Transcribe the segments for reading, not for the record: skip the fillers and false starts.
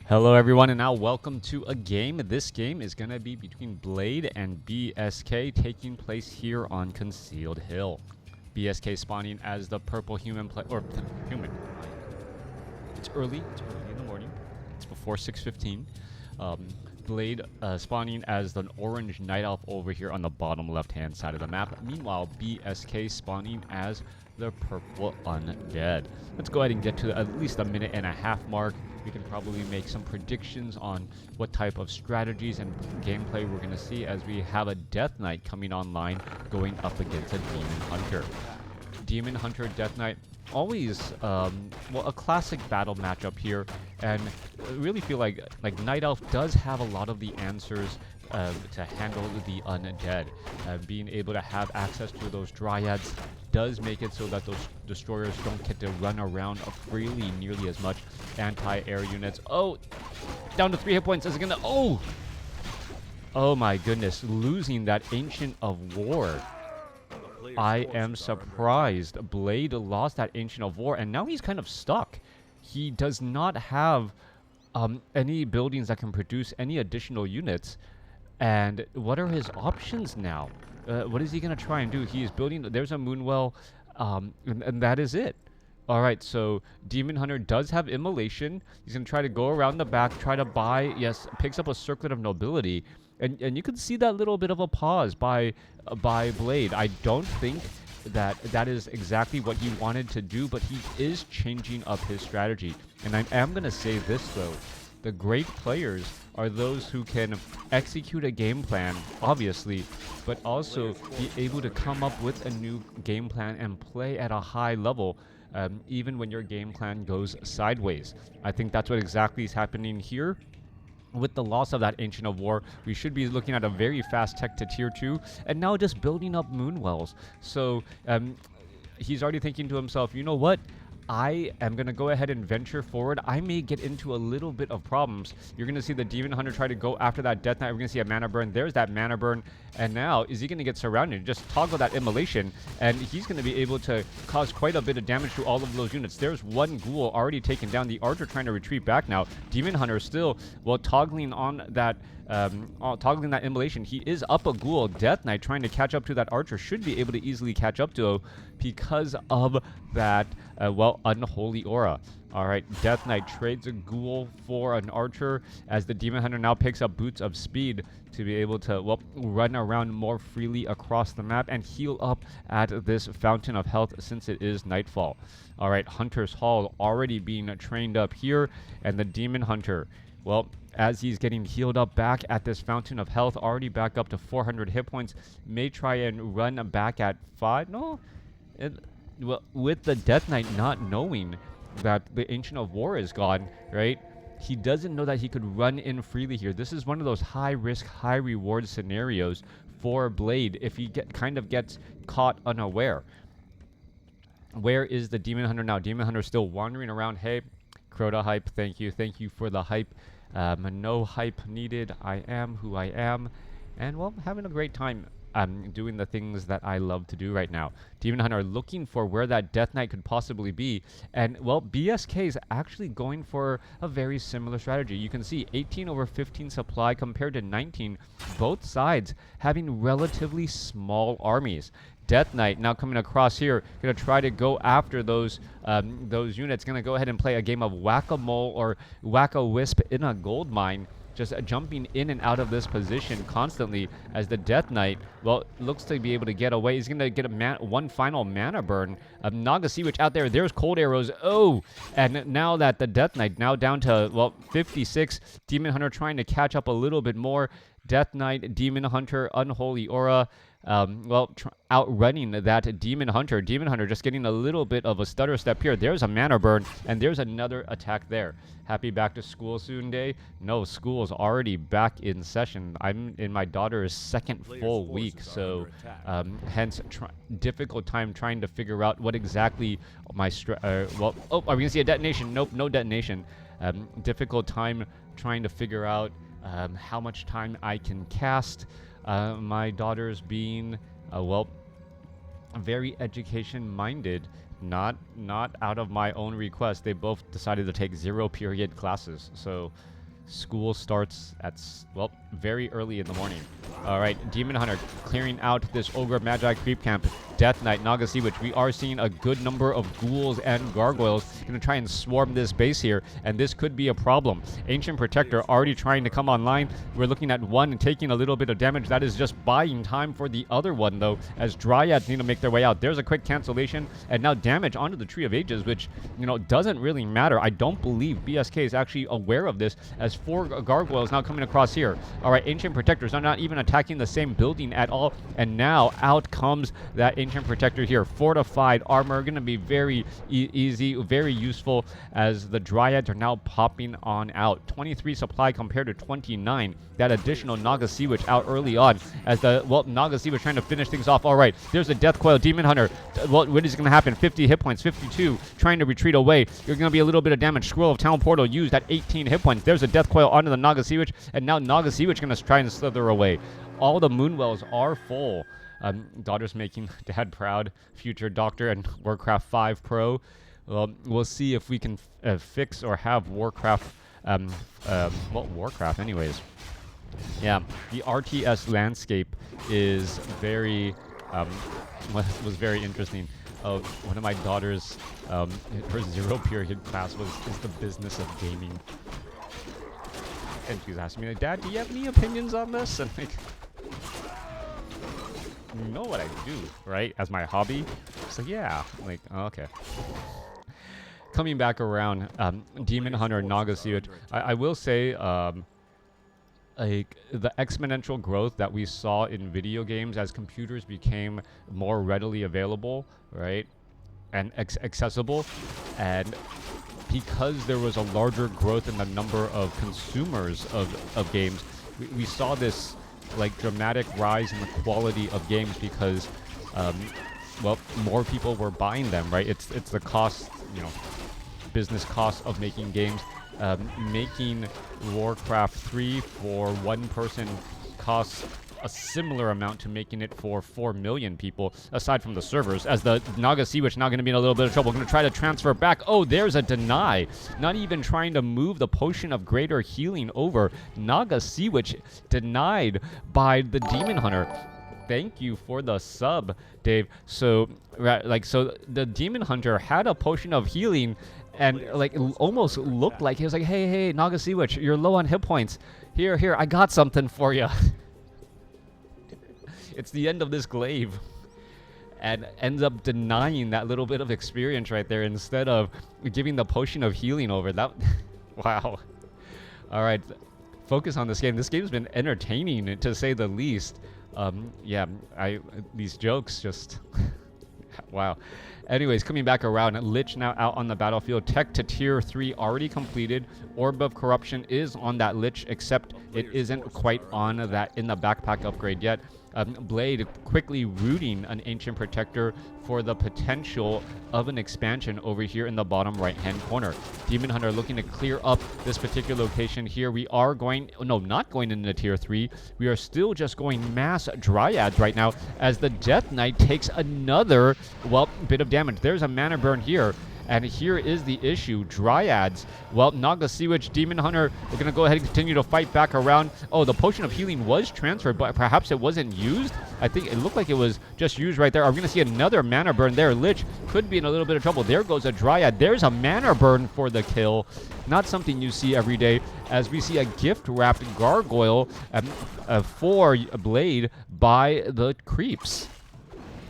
Hello everyone, and now welcome to a game. This game is going to be between Blade and BsK, taking place here on Concealed Hill. BsK spawning as the purple human human. It's early in the morning. It's before 6:15. Blade spawning as the orange night elf over here on the bottom left-hand side of the map. Meanwhile, BsK spawning as the purple undead. Let's go ahead and get to at least a minute and a half mark. We can probably make some predictions on what type of strategies and gameplay we're going to see as we have a Death Knight coming online going up against a Demon Hunter. Demon Hunter, Death Knight, always a classic battle matchup here, and I really feel like Night Elf does have a lot of the answers to handle the undead. Being able to have access to those Dryads does make it so that those destroyers don't get to run around freely nearly as much. Anti-air units. Oh, down to 3 hit points. Is it gonna? Oh my goodness, losing that Ancient of War. I am surprised. Blade lost that Ancient of War, and now he's kind of stuck. He does not have any buildings that can produce any additional units. And what are his options now? What is he going to try and do? He is building... There's a Moonwell, and that is it. Alright, so Demon Hunter does have Immolation. He's going to try to go around the back, try to buy... Yes, picks up a Circlet of Nobility. And you can see that little bit of a pause by Blade. I don't think that is exactly what he wanted to do, but he is changing up his strategy. And I am going to say this, though. The great players are those who can execute a game plan, obviously, but also be able to come up with a new game plan and play at a high level, even when your game plan goes sideways. I think that's what exactly is happening here. With the loss of that Ancient of War, we should be looking at a very fast tech to tier 2, and now just building up Moonwells. So he's already thinking to himself, you know what? I am going to go ahead and venture forward. I may get into a little bit of problems. You're going to see the Demon Hunter try to go after that Death Knight. We're going to see a mana burn. There's that mana burn. And now, is he going to get surrounded? Just toggle that Immolation, and he's going to be able to cause quite a bit of damage to all of those units. There's one ghoul already taken down. The Archer trying to retreat back now. Demon Hunter still, well, toggling on that... toggling that Immolation. He is up a ghoul. Death Knight trying to catch up to that Archer should be able to easily catch up to because of that, Unholy Aura. Alright, Death Knight trades a ghoul for an Archer as the Demon Hunter now picks up Boots of Speed to be able to, run around more freely across the map and heal up at this Fountain of Health since it is Nightfall. Alright, Hunter's Hall already being trained up here, and the Demon Hunter, as he's getting healed up back at this Fountain of Health, already back up to 400 hit points, may try and run back at 5. No, with the Death Knight not knowing that the Ancient of War is gone, right? He doesn't know that he could run in freely here. This is one of those high-risk, high-reward scenarios for Blade if he gets caught unaware. Where is the Demon Hunter now? Demon Hunter still wandering around. Hey, Crota hype, thank you for the hype. No hype needed. I am who I am, and having a great time doing the things that I love to do right now. Demon Hunter looking for where that Death Knight could possibly be, and BsK is actually going for a very similar strategy. You can see 18 over 15 supply compared to 19, both sides having relatively small armies. Death Knight now coming across here, gonna try to go after those units. Gonna go ahead and play a game of whack-a-mole or whack-a-wisp in a gold mine, just jumping in and out of this position constantly as the Death Knight, looks to be able to get away. He's gonna get one final mana burn. Naga Sea Witch out there. There's cold arrows. Oh, and now that the Death Knight now down to 56. Demon Hunter trying to catch up a little bit more. Death Knight, Demon Hunter, Unholy Aura. Outrunning that Demon Hunter. Demon Hunter just getting a little bit of a stutter step here. There's a mana burn, and there's another attack there. Happy back to school soon day? No, school's already back in session. I'm in my daughter's second full week, so hence difficult time trying to figure out what exactly my are we gonna see a detonation? Nope, no detonation. Difficult time trying to figure out how much time I can cast. My daughter's being, very education-minded, not out of my own request. They both decided to take 0 period classes. So school starts at, well, very early in the morning. All right, Demon Hunter clearing out this Ogre Magi creep camp. Death Knight, Naga Sea Witch. We are seeing a good number of ghouls and gargoyles going to try and swarm this base here, and this could be a problem. Ancient Protector already trying to come online. We're looking at one and taking a little bit of damage. That is just buying time for the other one, though, as Dryads need to make their way out. There's a quick cancellation, and now damage onto the Tree of Ages, which, you know, doesn't really matter. I don't believe BsK is actually aware of this, as 4 gargoyles now coming across here. All right, Ancient Protectors are not even attacking the same building at all, and now out comes that Ancient Protector here. Fortified armor, going to be very easy, very useful, as the Dryads are now popping on out. 23 supply compared to 29. That additional Naga Sea Witch out early on, as the, well, Naga Sea Witch trying to finish things off. All right, there's a Death Coil Demon Hunter. Well, what is going to happen? 50 hit points, 52, trying to retreat away. You're going to be a little bit of damage. Scroll of Town Portal used at 18 hit points. There's a Death Coil onto the Naga Sea Witch, and now Naga Sea Witch going to try and slither away. All the Moonwells are full. Daughter's making dad proud. Future Doctor and WarCraft 5 Pro. We'll see if we can fix or have WarCraft, well, WarCraft anyways. Yeah, the RTS landscape is very, was very interesting. One of my daughters, her 0 period class is the business of gaming. And she's asking me, like, Dad, do you have any opinions on this? And like, you know what I do, right? As my hobby. It's like, yeah. I'm like, oh, okay. Coming back around, Demon Hunter, Naga Sea Witch. I will say, like, the exponential growth that we saw in video games as computers became more readily available, right, and accessible, and because there was a larger growth in the number of consumers of games, we saw this, like, dramatic rise in the quality of games because, well, more people were buying them, right? It's the cost, you know, business cost of making games. Making WarCraft 3 for one person costs a similar amount to making it for 4 million people, aside from the servers, as the Naga Sea Witch now going to be in a little bit of trouble. Going to try to transfer back. Oh, there's a deny. Not even trying to move the Potion of Greater Healing over. Naga Sea Witch denied by the Demon Hunter. Thank you for the sub, Dave. So, like, so the Demon Hunter had a Potion of Healing, and like it almost looked like he was like, hey, Naga Sea Witch, you're low on hit points. Here, I got something for you. It's the end of this glaive. And ends up denying that little bit of experience right there instead of giving the Potion of Healing over. That, wow. All right, focus on this game. This game's been entertaining, to say the least. Yeah, these jokes just, wow. Anyways, coming back around, Lich now out on the battlefield. Tech to tier 3 already completed. Orb of Corruption is on that Lich, except it isn't quite on that in the backpack upgrade yet. Blade quickly rooting an Ancient Protector for the potential of an expansion over here in the bottom right-hand corner. Demon Hunter looking to clear up this particular location here. We are going, no, not going into tier 3. We are still just going mass Dryads right now, as the Death Knight takes another, well, bit of damage. There's a mana burn here. And here is the issue. Dryads, well, Naga Sea Witch, Demon Hunter, we're going to go ahead and continue to fight back around. Oh, the Potion of Healing was transferred, but perhaps it wasn't used. I think it looked like it was just used right there. Are we going to see another mana burn there? Lich could be in a little bit of trouble. There goes a Dryad. There's a mana burn for the kill. Not something you see every day, as we see a gift-wrapped gargoyle for Blade by the creeps.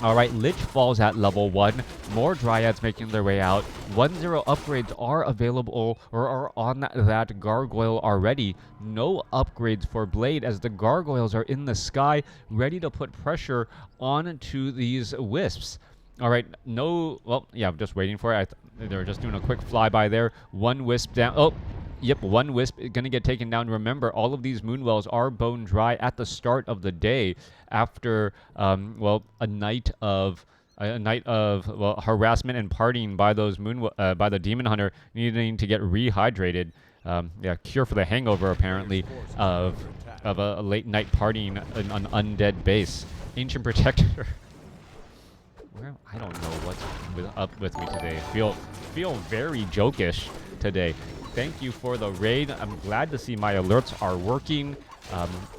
All right, Lich falls at level 1. More Dryads making their way out. 1-0 upgrades are available or are on that gargoyle already. No upgrades for Blade, as the gargoyles are in the sky, ready to put pressure onto these wisps. All right, no, well, yeah, I'm just waiting for it. They were just doing a quick flyby there. One wisp down. Oh, yep, one wisp going to get taken down. Remember, all of these Moonwells are bone dry at the start of the day after, well, a night of well, harassment and partying by those by the Demon Hunter, needing to get rehydrated. Yeah, cure for the hangover, apparently, of a late night partying on an undead base. Ancient Protector. I don't know what's up with me today. Feel very jokish today. Thank you for the raid. I'm glad to see my alerts are working.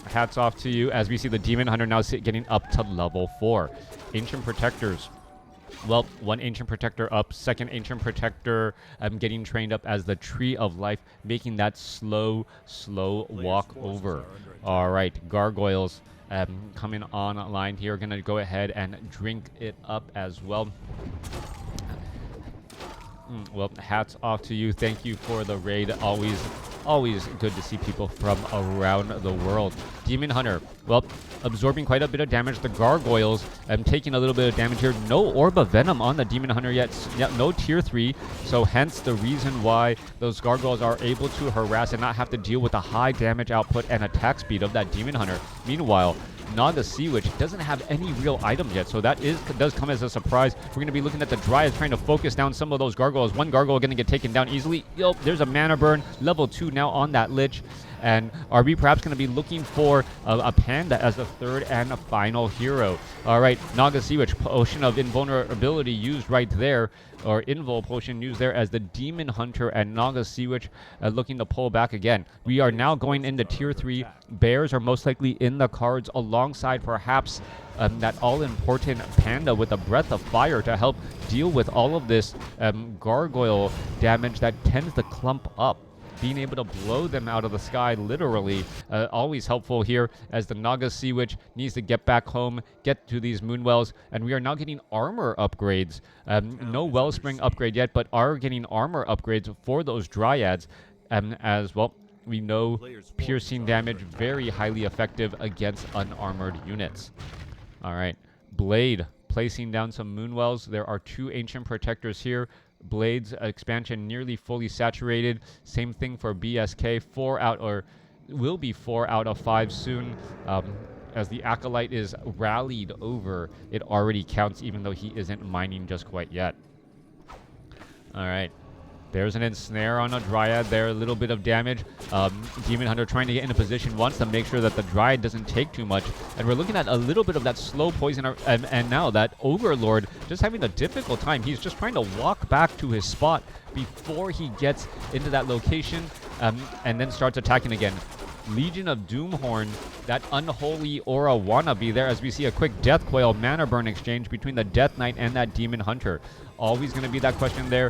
Hats off to you as we see the Demon Hunter now getting up to level 4. Ancient Protectors. Well, one Ancient Protector up, second Ancient Protector getting trained up as the Tree of Life, making that slow walk over. All right, Gargoyles coming online here. Going to go ahead and drink it up as well. Well, hats off to you. Thank you for the raid. Always good to see people from around the world. Demon Hunter, well, absorbing quite a bit of damage. The Gargoyles taking a little bit of damage here. No Orb of Venom on the Demon Hunter yet. No tier 3, so hence the reason why those Gargoyles are able to harass and not have to deal with the high damage output and attack speed of that Demon Hunter. Meanwhile, Naga Sea Witch doesn't have any real items yet, so that does come as a surprise. We're going to be looking at the Dryads trying to focus down some of those Gargoyles. One Gargoyle going to get taken down easily. Yup, there's a mana burn. Level 2 now on that Lich. And are we perhaps going to be looking for a Panda as the third and final hero? All right, Naga Sea Witch, Potion of Invulnerability used right there, or Invul Potion used there as the Demon Hunter and Naga Sea Witch looking to pull back again. We are now going into tier 3. Bears are most likely in the cards alongside perhaps that all-important Panda with a Breath of Fire to help deal with all of this gargoyle damage that tends to clump up. Being able to blow them out of the sky, literally, always helpful here as the Naga Sea Witch needs to get back home, get to these Moonwells, and we are now getting armor upgrades. No Wellspring upgrade yet, but are getting armor upgrades for those Dryads, as well. We know piercing damage, very highly effective against unarmored units. All right, Blade placing down some Moonwells. There are 2 Ancient Protectors here. Blade's expansion nearly fully saturated. Same thing for BsK. 4 out, or will be 4 out of 5 soon. As the Acolyte is rallied over, it already counts even though he isn't mining just quite yet. All right. There's an ensnare on a Dryad there, a little bit of damage. Demon Hunter trying to get in a position, wants to make sure that the Dryad doesn't take too much. And we're looking at a little bit of that slow poison, and now that Overlord just having a difficult time. He's just trying to walk back to his spot before he gets into that location, and then starts attacking again. Legion of Doomhorn, that unholy aura wannabe there, as we see a quick Death Coil mana burn exchange between the Death Knight and that Demon Hunter. Always going to be that question there.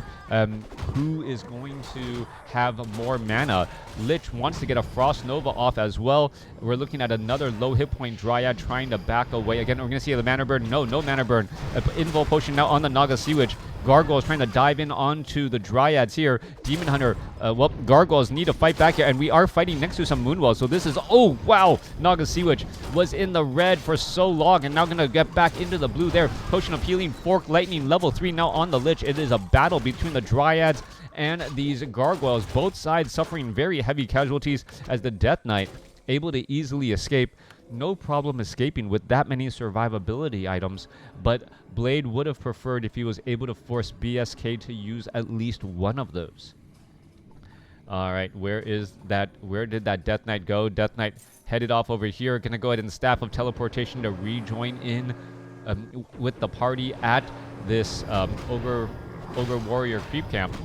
Who is going to have more mana? Lich wants to get a Frost Nova off as well. We're looking at another low hit point Dryad trying to back away. Again, we're going to see the mana burn. No mana burn. Invul Potion now on the Naga Sea Witch. Gargoyles trying to dive in onto the Dryads here. Demon Hunter, well, Gargoyles need to fight back here, and we are fighting next to some Moonwells, so this is, oh, wow. Naga Sea Witch was in the red for so long, and now going to get back into the blue there. Potion of Healing, Fork Lightning, level 3 now on the Lich. It is a battle between the Dryads and these Gargoyles, both sides suffering very heavy casualties as the Death Knight able to easily escape. No problem escaping with that many survivability items, but Blade would have preferred if he was able to force BsK to use at least one of those. All right, where did that Death Knight go? Death Knight headed off over here. Gonna go ahead and Staff of Teleportation to rejoin in with the party at this Ogre Warrior creep camp.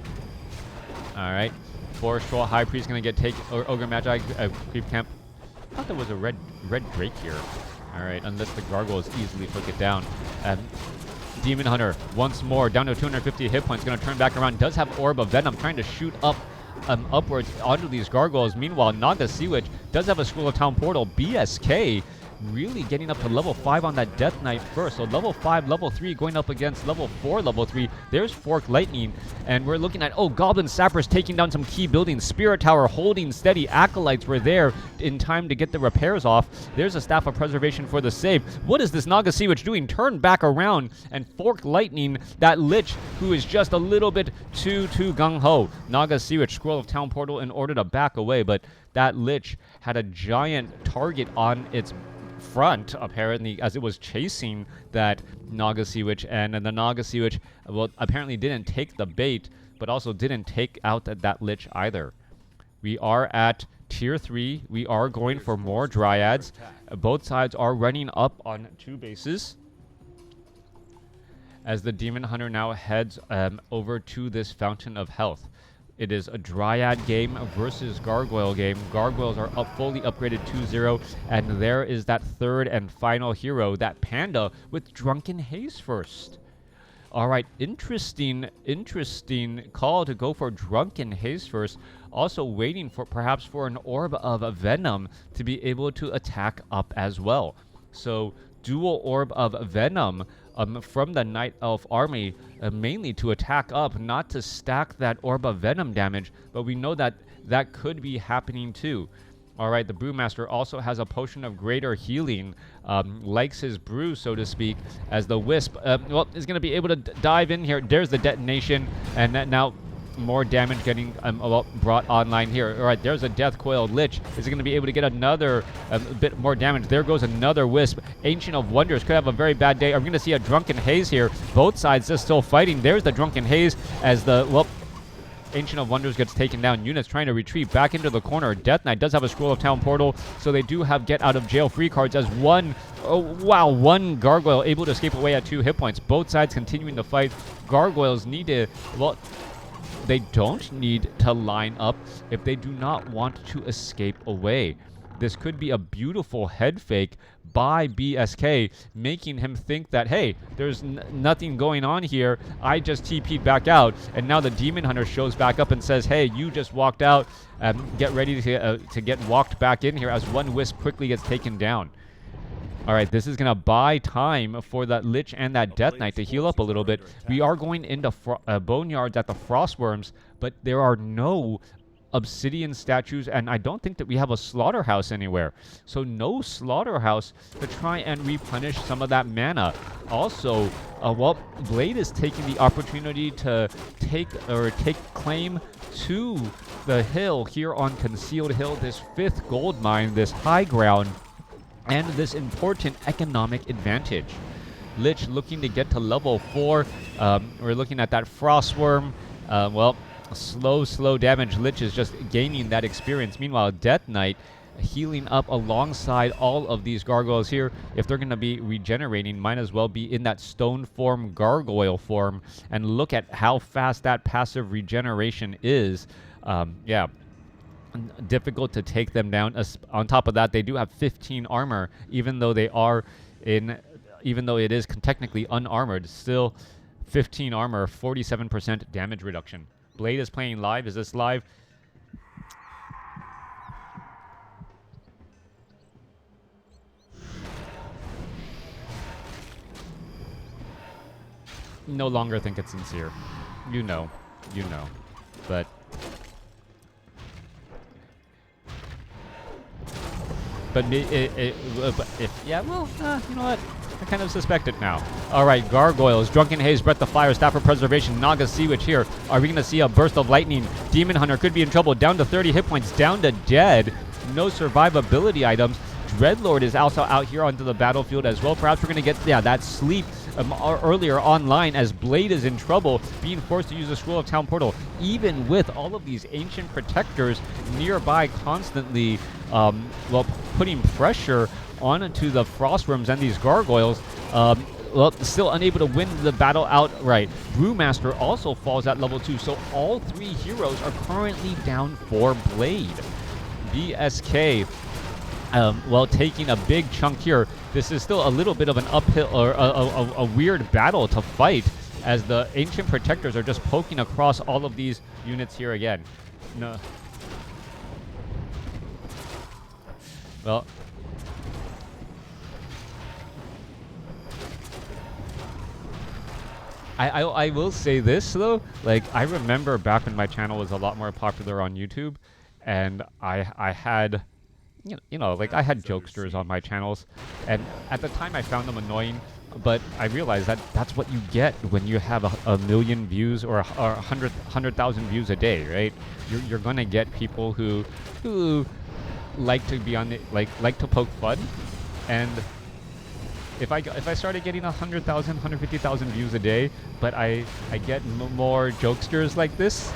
All right, Forest Troll High Priest gonna get Ogre Magi creep camp. I thought there was a red Drake here. All right, unless the Gargoyles easily took it down. Demon Hunter once more down to 250 hit points. Going to turn back around. Does have Orb of Venom, trying to shoot up upwards onto these Gargoyles. Meanwhile, Naga Sea Witch does have a Scroll of Town Portal. BsK really getting up to level 5 on that Death Knight first. So level 5, level 3 going up against level 4, level 3. There's Fork Lightning. And we're looking at, oh, Goblin Sappers taking down some key buildings. Spirit Tower holding steady. Acolytes were there in time to get the repairs off. There's a Staff of Preservation for the save. What is this Naga Sea Witch doing? Turn back around and Fork Lightning that Lich who is just a little bit too gung-ho. Naga Sea Witch, Scroll of Town Portal in order to back away, but that Lich had a giant target on its front, apparently, as it was chasing that Naga Sea Witch, and the Naga Sea Witch, well, apparently didn't take the bait, but also didn't take out that Lich either. We are at tier 3. We are going for more Dryads. Both sides are running up on 2 bases. as the Demon Hunter now heads over to this Fountain of Health. It is a Dryad game versus Gargoyle game. Gargoyles are fully upgraded 2-0, and there is that third and final hero, that Panda with Drunken Haze first. All right, interesting call to go for Drunken Haze first. Also waiting for perhaps for an Orb of Venom to be able to attack up as well. So dual Orb of Venom from the Night Elf army, mainly to attack up, not to stack that Orb of Venom damage, but we know that that could be happening too. Alright, the Brewmaster also has a potion of greater healing, likes his brew, so to speak, as the Wisp, is going to be able to dive in here. There's the detonation, and now more damage getting brought online here. Alright, there's a Death Coil Lich. Is he going to be able to get another bit more damage? There goes another Wisp. Ancient of Wonders could have a very bad day. Are we going to see a Drunken Haze here? Both sides just still fighting. There's the Drunken Haze as the, Ancient of Wonders gets taken down. Units trying to retreat back into the corner. Death Knight does have a Scroll of Town Portal, so they do have get out of jail free cards as one Gargoyle able to escape away at 2 hit points. Both sides continuing to fight. Gargoyles need to, they don't need to line up if they do not want to escape away. This could be a beautiful head fake by BsK, making him think that, hey, there's nothing going on here. I just TP'd back out, and now the Demon Hunter shows back up and says, hey, you just walked out. Get ready to get walked back in here as one Wisp quickly gets taken down. All right, this is going to buy time for that Lich and that Death Knight to heal up a little bit. We are going into Boneyards at the Frostworms, but there are no obsidian statues, and I don't think that we have a slaughterhouse anywhere. So no slaughterhouse to try and replenish some of that mana. Also, Blade is taking the opportunity to take claim to the hill here on Concealed Hill, this 5th gold mine, this high ground, and this important economic advantage. Lich looking to get to level 4. We're looking at that Frostworm. Slow damage. Lich is just gaining that experience. Meanwhile, Death Knight healing up alongside all of these gargoyles here. If they're going to be regenerating, might as well be in that stone form, gargoyle form. And look at how fast that passive regeneration is. Difficult to take them down. On top of that, they do have 15 armor, even though it is technically unarmored. Still 15 armor, 47% damage reduction. Blade is playing live. Is this live? No longer think it's sincere. You know. But you know what? I kind of suspect it now. All right, Gargoyles, Drunken Haze, Breath of Fire, Staff of Preservation, Naga Sea Witch here. Are we going to see a burst of lightning? Demon Hunter could be in trouble. Down to 30 hit points, down to dead. No survivability items. Dreadlord is also out here onto the battlefield as well. Perhaps we're going to get, that sleep earlier online as Blade is in trouble, being forced to use the Scroll of Town Portal, even with all of these ancient protectors nearby constantly, putting pressure onto the Frostworms and these Gargoyles. Still unable to win the battle outright. Brewmaster also falls at level 2, so all 3 heroes are currently down for Blade. BsK, taking a big chunk here. This is still a little bit of an uphill or a weird battle to fight, as the Ancient Protectors are just poking across all of these units here again. No. Well, I will say this though, I remember back when my channel was a lot more popular on YouTube, and I had, I had jokesters on my channels, and at the time I found them annoying, but I realized that that's what you get when you have a million views or 100,000 views a day, right? You're gonna get people who like to be on the, like to poke fun, and if I started getting 100,000, 150,000 views a day, but I get more jokesters like this,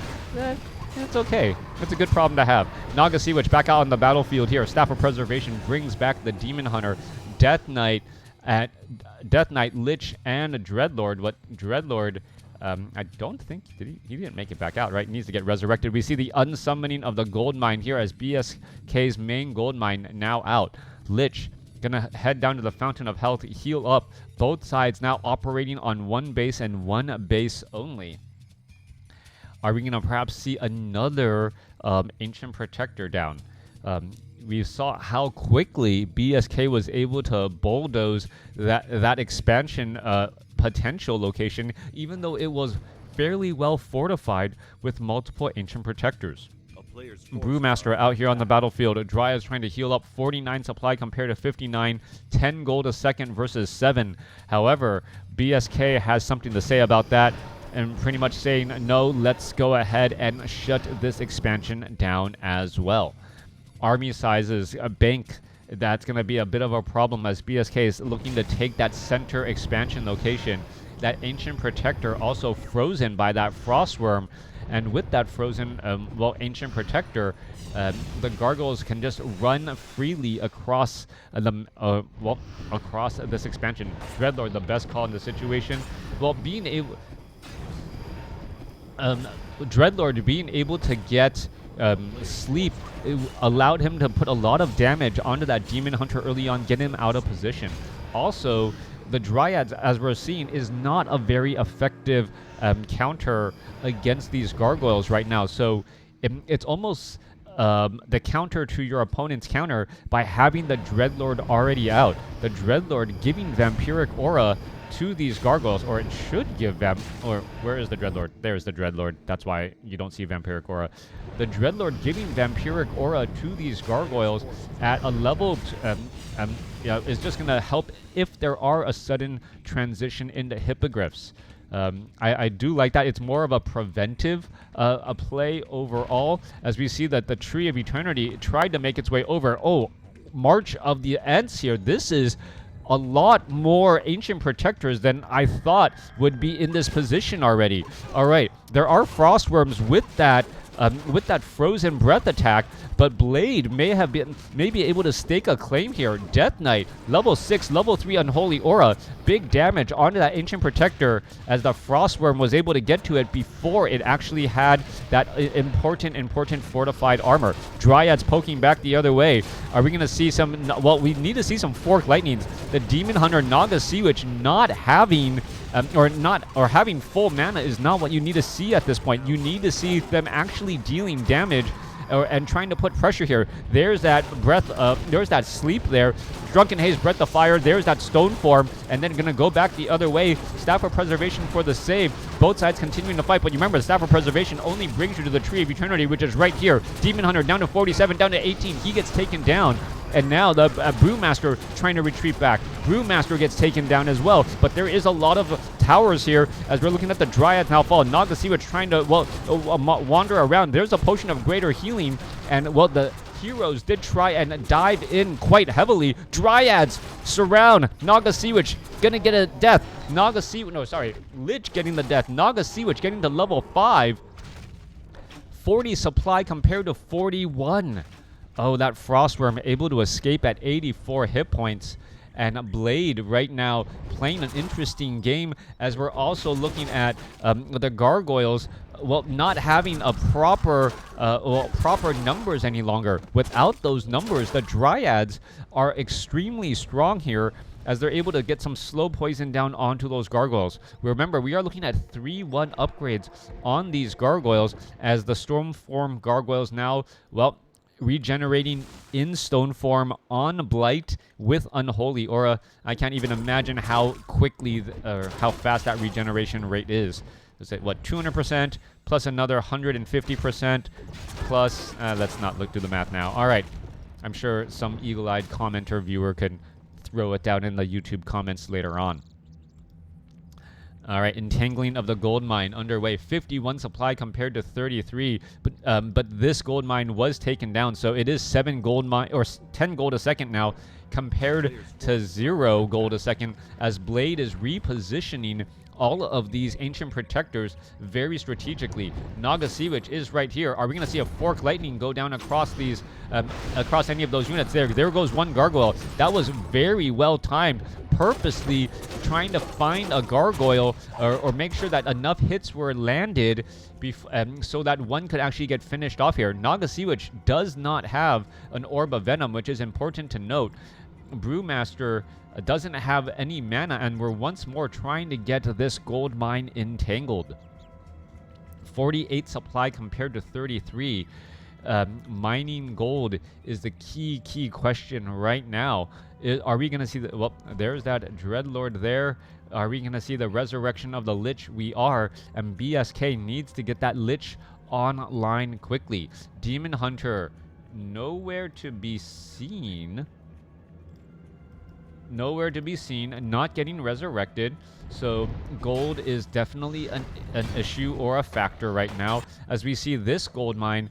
it's okay. It's a good problem to have. Naga Sea Witch back out on the battlefield here. Staff of Preservation brings back the Demon Hunter. Death Knight at Death Knight, Lich, and Dreadlord. What Dreadlord, I don't think, he didn't make it back out, right? He needs to get resurrected. We see the unsummoning of the gold mine here as BsK's main gold mine now out. Lich gonna head down to the Fountain of Health, heal up. Both sides now operating on one base and one base only. Are we gonna perhaps see another Ancient Protector down? We saw how quickly BsK was able to bulldoze that expansion potential location, even though it was fairly well fortified with multiple Ancient Protectors. Brewmaster out here on the battlefield. Dryads trying to heal up. 49 supply compared to 59. 10 gold a second versus 7. However, BsK has something to say about that, and pretty much saying, no, let's go ahead and shut this expansion down as well. Army sizes, a bank, that's going to be a bit of a problem as BsK is looking to take that center expansion location. That Ancient Protector also frozen by that Frostworm, and with that frozen, Ancient Protector, the gargoyles can just run freely across across this expansion. Dreadlord, the best call in the situation. Well, being able, Dreadlord being able to get sleep, it allowed him to put a lot of damage onto that Demon Hunter early on, get him out of position. Also, the Dryads, as we're seeing, is not a very effective counter against these gargoyles right now. So it's almost the counter to your opponent's counter by having the Dreadlord already out. The Dreadlord giving Vampiric Aura to these gargoyles, or it should give them, or where is the Dreadlord? There's the Dreadlord. That's why you don't see Vampiric Aura. The Dreadlord giving Vampiric Aura to these gargoyles at a level is just going to help if there are a sudden transition into hippogriffs. I do like that. It's more of a preventive a play overall, as we see that the Tree of Eternity tried to make its way over. Oh, March of the Ants here. This is a lot more Ancient Protectors than I thought would be in this position already. All right, there are Frostworms with that Frozen Breath attack, but Blade may be able to stake a claim here. Death Knight, level 6, level 3 Unholy Aura, big damage onto that Ancient Protector as the Frostworm was able to get to it before it actually had that important fortified armor. Dryads poking back the other way. Are we going to see some, well, we need to see some Fork Lightnings. The Demon Hunter Naga Sea Witch not having having full mana is not what you need to see at this point. You need to see them actually dealing damage and trying to put pressure here. There's that breath, there's that sleep there. Drunken Haze, Breath of Fire, there's that Stone Form, and then gonna go back the other way. Staff of Preservation for the save. Both sides continuing to fight, but you remember, the Staff of Preservation only brings you to the Tree of Eternity, which is right here. Demon Hunter down to 47, down to 18. He gets taken down. And now the Brewmaster trying to retreat back. Brewmaster gets taken down as well. But there is a lot of towers here as we're looking at the Dryads now fall. Naga Sea Witch trying to, wander around. There's a potion of greater healing. And, the heroes did try and dive in quite heavily. Dryads surround. Naga Sea Witch gonna get a death. Lich getting the death. Naga Sea Witch getting to level 5. 40 supply compared to 41. Oh, that Frostworm able to escape at 84 hit points. And Blade right now playing an interesting game as we're also looking at the Gargoyles, not having a proper numbers any longer. Without those numbers, the Dryads are extremely strong here as they're able to get some slow poison down onto those gargoyles. Remember, we are looking at 3-1 upgrades on these gargoyles as the Storm Form gargoyles now, regenerating in stone form on Blight with Unholy Aura. I can't even imagine how quickly or how fast that regeneration rate is. Is it 200% plus another 150% plus? Let's not do the math now. All right, I'm sure some eagle-eyed commenter viewer could throw it down in the YouTube comments later on. All right, entangling of the gold mine underway. 51 supply compared to 33, but this gold mine was taken down, so it is 7 gold mine or 10 gold a second now, compared to 0 gold a second. As Blade is repositioning all of these Ancient Protectors very strategically. Naga Sea Witch is right here. Are we going to see a Fork Lightning go down across these, across any of those units? There goes one Gargoyle. That was very well timed. purposely trying to find a gargoyle or make sure that enough hits were landed so that one could actually get finished off here. Naga Sea Witch does not have an Orb of Venom, which is important to note. Brewmaster doesn't have any mana, and we're once more trying to get this gold mine entangled. 48 supply compared to 33. Mining gold is the key question right now. Are we going to see the... Well, there's that Dreadlord there. Are we going to see the resurrection of the Lich? We are. And BsK needs to get that Lich online quickly. Demon Hunter, nowhere to be seen. Nowhere to be seen. Not getting resurrected. So gold is definitely an issue or a factor right now, as we see this gold mine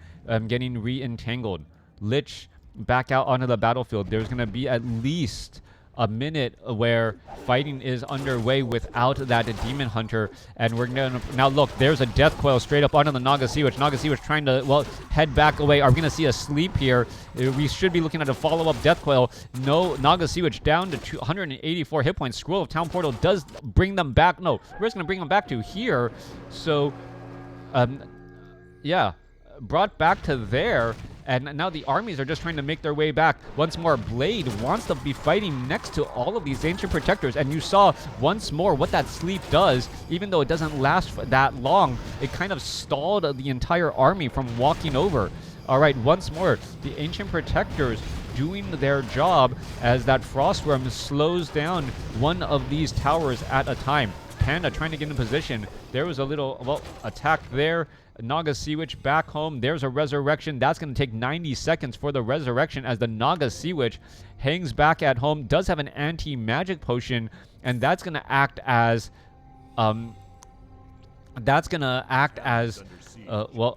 getting re-entangled. Lich back out onto the battlefield. There's going to be at least a minute where fighting is underway without that Demon Hunter, and we're gonna now look. There's a Death Coil straight up onto the Naga Sea Witch. Naga Sea Witch trying to, well, head back away. Are we gonna see a sleep here? We should be looking at a follow-up Death Coil. No, Naga Sea Witch down to 184 hit points. Scroll of Town Portal does bring them back. No, where's gonna bring them back to here? So, yeah, brought back to there. And now the armies are just trying to make their way back. Once more, Blade wants to be fighting next to all of these Ancient Protectors. And you saw once more what that sleep does. Even though it doesn't last for that long, it kind of stalled the entire army from walking over. All right, once more, the Ancient Protectors doing their job as that Frostworm slows down one of these towers at a time. Panda trying to get in position. There was a little, well, attack there. Naga Sea Witch back home. There's a resurrection. That's going to take 90 seconds for the resurrection as the Naga Sea Witch hangs back at home. Does have an anti-magic potion, and that's going to act as well,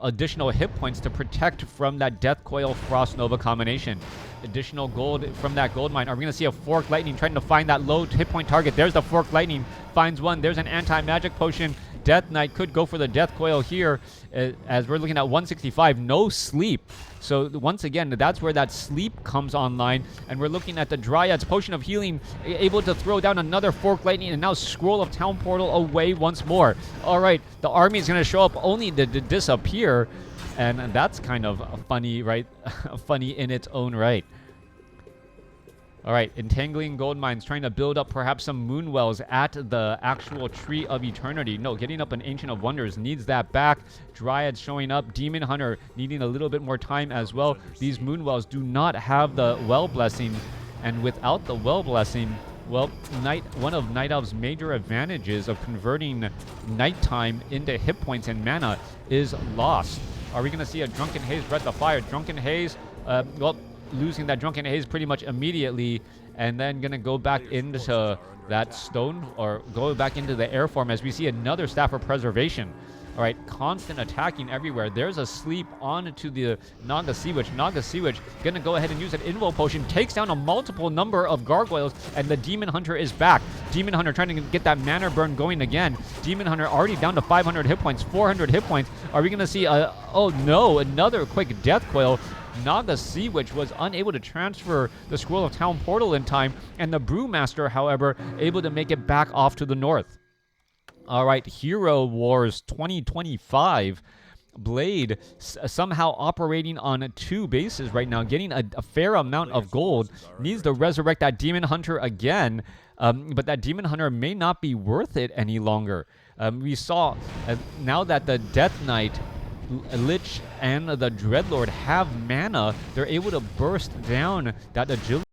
additional hit points to protect from that Death Coil Frost Nova combination. Additional gold from that gold mine. Are we going to see a Forked Lightning trying to find that low hit point target? There's the Forked Lightning. Finds one. There's an anti-magic potion. Death Knight could go for the Death Coil here, as we're looking at 165. No sleep. So once again, that's where that sleep comes online. And we're looking at the Dryads Potion of Healing, able to throw down another Forked Lightning, and now Scroll of Town Portal away once more. All right, the army is going to show up only to disappear. And that's kind of funny, right? Funny in its own right. All right, entangling gold mines, trying to build up perhaps some moon wells at the actual Tree of Eternity. No, getting up an Ancient of Wonders needs that back. Dryads showing up. Demon Hunter needing a little bit more time as well. These moon wells do not have the well blessing, and without the well blessing, well, one of Night Elf's major advantages of converting nighttime into hit points and mana is lost. Are we going to see a Drunken Haze Breath of Fire? Drunken Haze, well, losing that Drunken Haze pretty much immediately, and then going to go back into that stone, or go back into the air form as we see another Staff of Preservation. All right, constant attacking everywhere. There's a sleep onto the Naga Sea Witch. Naga Sea Witch going to go ahead and use an Invo Potion, takes down a multiple number of gargoyles, and the Demon Hunter is back. Demon Hunter trying to get that mana burn going again. Demon Hunter already down to 500 hit points, 400 hit points. Are we going to see oh no, another quick Death Coil? Naga Sea Witch was unable to transfer the Scroll of Town Portal in time, and the Brewmaster, however, able to make it back off to the north. All right, Hero Wars 2025. Blade somehow operating on 2 bases right now, getting a fair amount of gold. Needs to resurrect that Demon Hunter again, but that Demon Hunter may not be worth it any longer. We saw now that the Death Knight, Lich, and the Dreadlord have mana, they're able to burst down that agility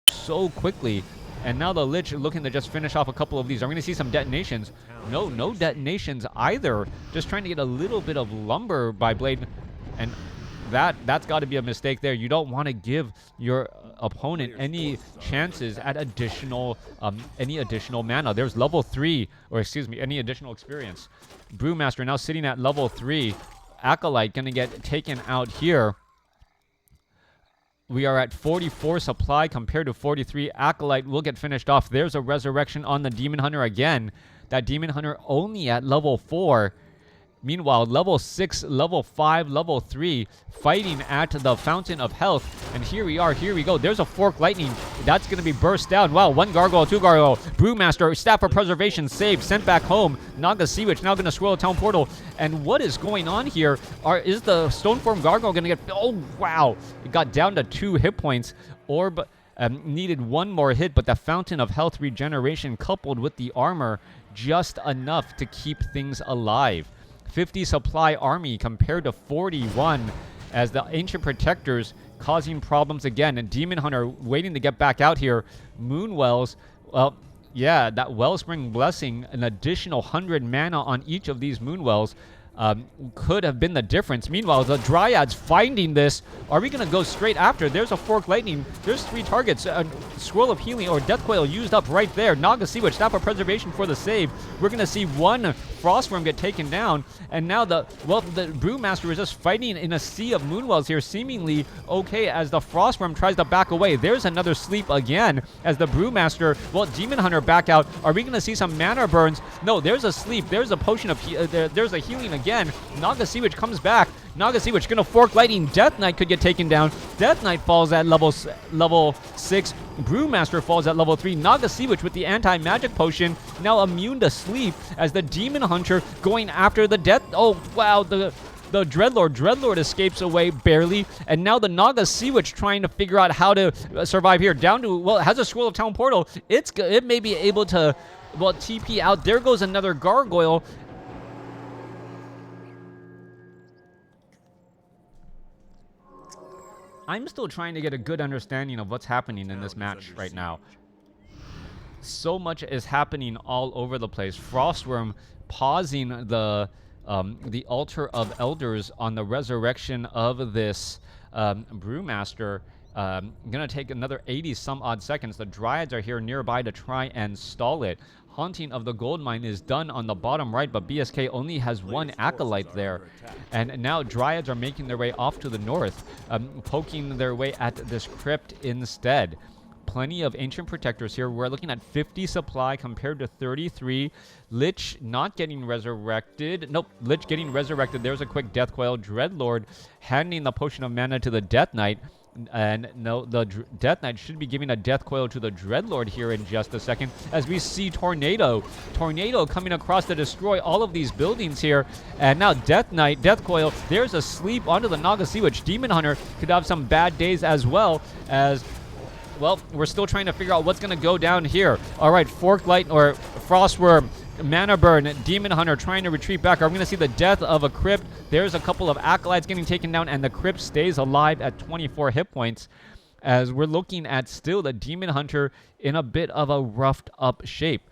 so quickly. And now the Lich looking to just finish off a couple of these. Are we going to see some detonations? No detonations either. Just trying to get a little bit of lumber by Blade. And that's got to be a mistake there. You don't want to give your opponent any chances at any additional mana. There's level 3, or excuse me, any additional experience. Brewmaster now sitting at level 3. Acolyte going to get taken out here. We are at 44 supply compared to 43. Acolyte will get finished off. There's a resurrection on the Demon Hunter again. That Demon Hunter only at level 4. Meanwhile, level 6, level 5, level 3 fighting at the Fountain of Health. And here we are, here we go. There's a Fork Lightning. That's going to be burst down. Wow, 1 gargoyle, 2 gargoyle. Brewmaster, Staff of Preservation saved, sent back home. Naga Sea Witch now going to swirl a Town Portal. And what is going on here? Is the Stoneform Gargoyle going to get... Oh, wow. It got down to 2 hit points. Orb needed 1 more hit, but the Fountain of Health regeneration coupled with the armor just enough to keep things alive. 50 supply army compared to 41 as the Ancient Protectors causing problems again. And Demon Hunter waiting to get back out here. Moonwells, well, yeah, that Wellspring Blessing, an additional 100 mana on each of these Moonwells could have been the difference. Meanwhile, the Dryads finding this. Are we going to go straight after? There's a Fork Lightning. There's 3 targets. A Scroll of Healing or Death Coil used up right there. Naga Sea Witch, Staff of Preservation for the save. We're going to see 1 Frostworm get taken down. And now the Brewmaster is just fighting in a sea of Moonwells here, seemingly okay as the Frostworm tries to back away. There's another sleep again as the Brewmaster, well, Demon Hunter back out. Are we going to see some mana burns? No, there's a sleep. There's a potion of, there's a healing again. Naga Sea Witch comes back. Naga Sea Witch gonna Fork Lightning. Death Knight could get taken down. Death Knight falls at level 6. Brewmaster falls at level 3. Naga Sea Witch with the anti-magic potion now immune to sleep as the Demon Hunter going after the Death. Oh wow, the Dreadlord. Dreadlord escapes away barely, and now the Naga Sea Witch trying to figure out how to survive here. Down to, well, it has a Scroll of Town Portal. It may be able to, well, TP out. There goes another Gargoyle. I'm still trying to get a good understanding of what's happening in this match right now. So much is happening all over the place. Frostworm pausing the Altar of Elders on the resurrection of this Brewmaster. Gonna take another 80 some odd seconds. The Dryads are here nearby to try and stall it. Haunting of the Gold Mine is done on the bottom right, but BsK only has 1 Acolyte there. And now Dryads are making their way off to the north, poking their way at this crypt instead. Plenty of Ancient Protectors here. We're looking at 50 supply compared to 33. Lich not getting resurrected. Nope, Lich getting resurrected. There's a quick Death Coil. Dreadlord handing the Potion of Mana to the Death Knight. And no, the Death Knight should be giving a Death Coil to the Dreadlord here in just a second, as we see Tornado coming across to destroy all of these buildings here. And now Death Knight, Death Coil, there's a sleep onto the Naga Sea Witch. Demon Hunter could have some bad days as well, as, well, we're still trying to figure out what's going to go down here. All right, Fork Light or Frostworm, Mana Burn, Demon Hunter trying to retreat back. Are we going to see the death of a Crypt? There's a couple of Acolytes getting taken down, and the Crypt stays alive at 24 hit points, as we're looking at still the Demon Hunter in a bit of a roughed up shape.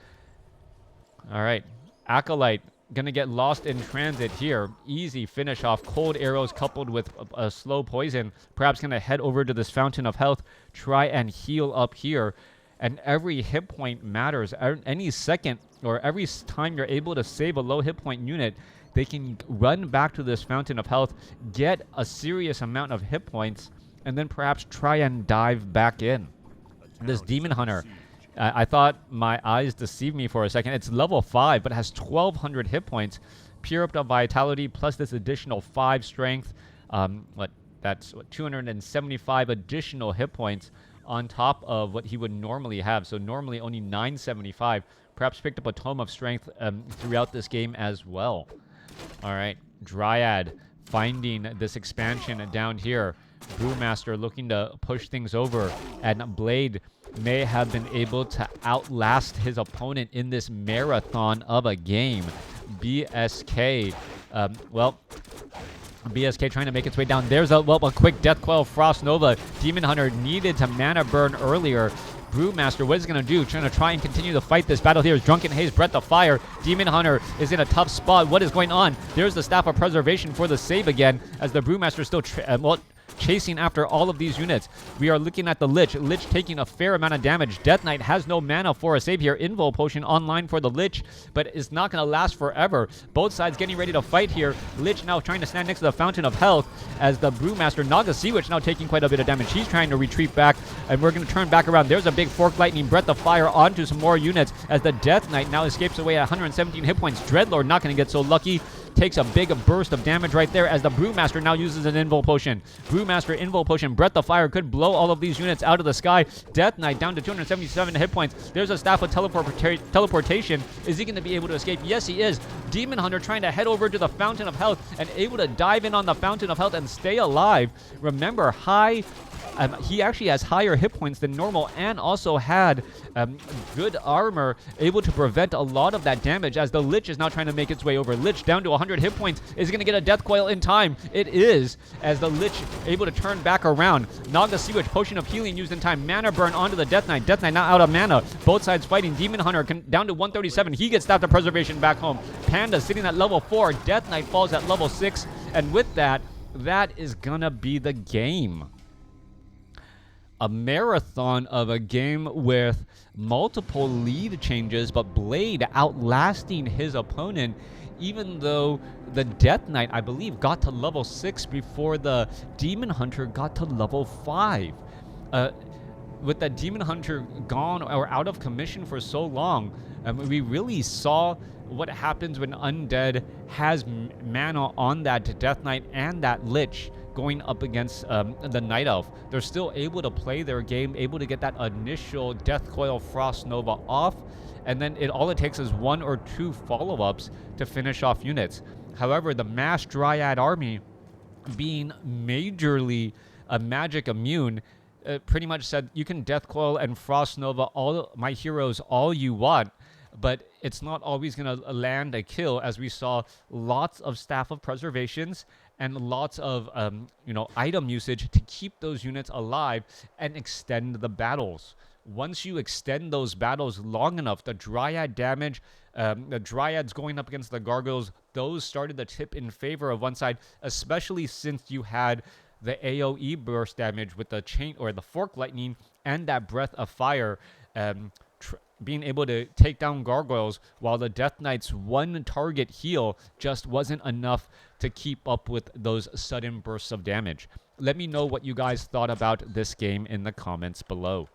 All right, Acolyte going to get lost in transit here. Easy finish off. Cold arrows coupled with a slow poison. Perhaps going to head over to this Fountain of Health, try and heal up here. And every hit point matters. Any second or every time you're able to save a low hit point unit, they can run back to this Fountain of Health, get a serious amount of hit points, and then perhaps try and dive back in. This Demon Hunter, I thought my eyes deceived me for a second. It's level 5, but has 1,200 hit points. Pure up to Vitality, plus this additional 5 strength. That's 275 additional hit points on top of what he would normally have. So normally only 975. Perhaps picked up a Tome of Strength throughout this game as well. All right, Dryad finding this expansion down here. Brewmaster looking to push things over, and Blade may have been able to outlast his opponent in this marathon of a game. BsK, BsK trying to make its way down. There's a quick Death Coil, Frost Nova. Demon Hunter needed to mana burn earlier. Brewmaster, what is he going to do? Trying to try and continue to fight this battle here is Drunken Haze, Breath of Fire. Demon Hunter is in a tough spot. What is going on? There's the Staff of Preservation for the save again, as the Brewmaster still chasing after all of these units. We are looking at the Lich. Lich taking a fair amount of damage. Death Knight has no mana for a save here. Invul Potion online for the Lich, but it's not going to last forever. Both sides getting ready to fight here. Lich now trying to stand next to the Fountain of Health, as the Brewmaster, Naga Sea Witch, now taking quite a bit of damage. He's trying to retreat back, and we're going to turn back around. There's a big Fork Lightning, Breath of Fire onto some more units, as the Death Knight now escapes away at 117 hit points. Dreadlord not going to get so lucky. takes a big burst of damage right there as the Brewmaster now uses an Invul Potion. Brewmaster Invul Potion, Breath of Fire could blow all of these units out of the sky. Death Knight down to 277 hit points. There's a Staff of Teleportation. Is he going to be able to escape? Yes, he is. Demon Hunter trying to head over to the Fountain of Health and able to dive in on the Fountain of Health and stay alive. Remember, he actually has higher hit points than normal and also had good armor, able to prevent a lot of that damage as the Lich is now trying to make its way over. Lich down to 100 hit points. Is going to get a Death Coil in time. It is, as the Lich able to turn back around. Naga Sea Witch, Potion of Healing used in time. Mana Burn onto the Death Knight. Death Knight now out of mana. Both sides fighting. Demon Hunter down to 137. He gets Staff of Preservation back home. Panda sitting at level 4. Death Knight falls at level 6. And with that, that is going to be the game. A marathon of a game with multiple lead changes, but Blade outlasting his opponent, even though the Death Knight, I believe, got to level 6 before the Demon Hunter got to level 5. With that Demon Hunter gone or out of commission for so long, we really saw what happens when Undead has mana on that Death Knight and that Lich going up against the Night Elf. They're still able to play their game, able to get that initial Death Coil Frost Nova off, and then all it takes is 1 or 2 follow-ups to finish off units. However, the Mass Dryad army, being majorly magic immune, pretty much said, you can Death Coil and Frost Nova all my heroes all you want, but it's not always going to land a kill, as we saw lots of Staff of Preservations and lots of item usage to keep those units alive and extend the battles. Once you extend those battles long enough, the Dryad damage, the Dryads going up against the Gargoyles, those started to tip in favor of one side, especially since you had the AoE burst damage with the chain or the Fork Lightning and that Breath of Fire, being able to take down Gargoyles, while the Death Knight's one target heal just wasn't enough to keep up with those sudden bursts of damage. Let me know what you guys thought about this game in the comments below.